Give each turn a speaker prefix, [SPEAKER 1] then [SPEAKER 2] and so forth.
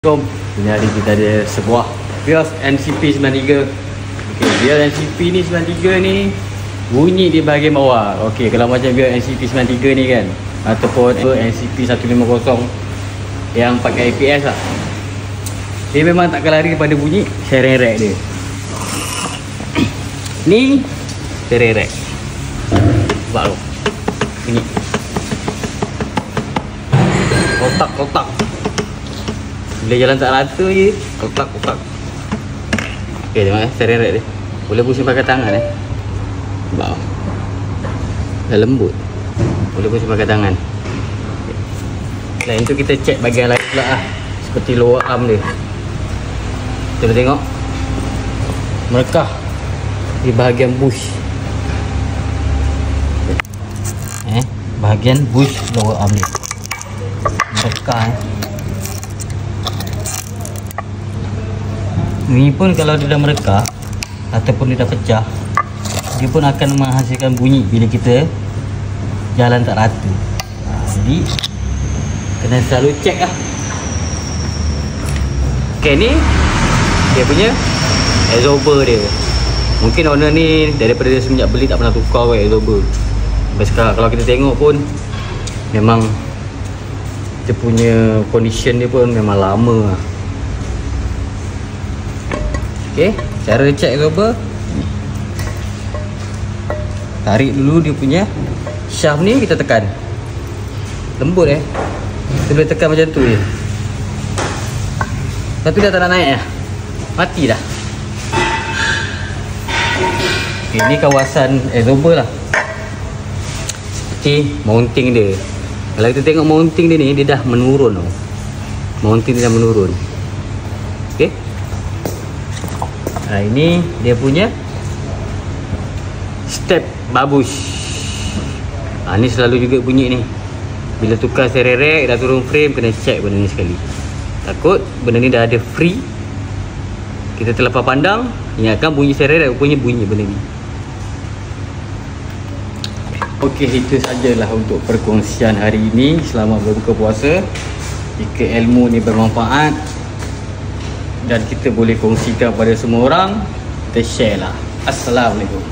[SPEAKER 1] Ini hari kita ada sebuah BIOS NCP93. Okey, BIOS NCP ni 93 ni bunyi di bahagian bawah. Okey, kalau macam BIOS NCP93 ni kan, ataupun NCP150 yang pakai APS lah, dia memang takkan lari daripada bunyi sharing rack dia. Ni sharing rack. Nampak tu? Ini kotak-kotak. Bila jalan tak rata je, kotak-kotak. Okay, tengok sharing rack dia. Boleh pusing pakai tangan Nampak? Dah lembut. Boleh pusing pakai tangan. Selain tu kita check bahagian lain pula lah, seperti lower arm dia. Kita tengok merekah di bahagian bush. Bahagian bush lower arm dia merekah. Ni pun kalau dia dah merekah ataupun dia dah pecah, dia pun akan menghasilkan bunyi bila kita jalan tak rata. Jadi kena selalu check lah. Okay, ni dia punya absorber dia. Mungkin owner ni daripada dia semenjak beli tak pernah tukar absorber. Sampai sekarang kalau kita tengok pun memang dia punya condition dia pun memang lama lah. Okay, cara check absorber, tarik dulu dia punya shaft ni, kita tekan lembut kita boleh tekan macam tu je. Lepas tu dah tak nak naik dah, mati dah. Okay, ni kawasan absorber lah, seperti mounting dia. Kalau kita tengok mounting dia ni, dia dah menurun tau. Mounting dia dah menurun. Okay, ini dia punya step babush. Ni selalu juga bunyi ni. Bila tukar sharing rack, dah turun frame, kena check benda ni sekali. Takut benda ni dah ada free, kita terlepas pandang, ingatkan bunyi sharing rack, rupanya bunyi benda ni. Okey, itu sajalah untuk perkongsian hari ini. Selamat berbuka puasa. Jika ilmu ni bermanfaat dan kita boleh kongsikan pada semua orang, kita share lah. Assalamualaikum.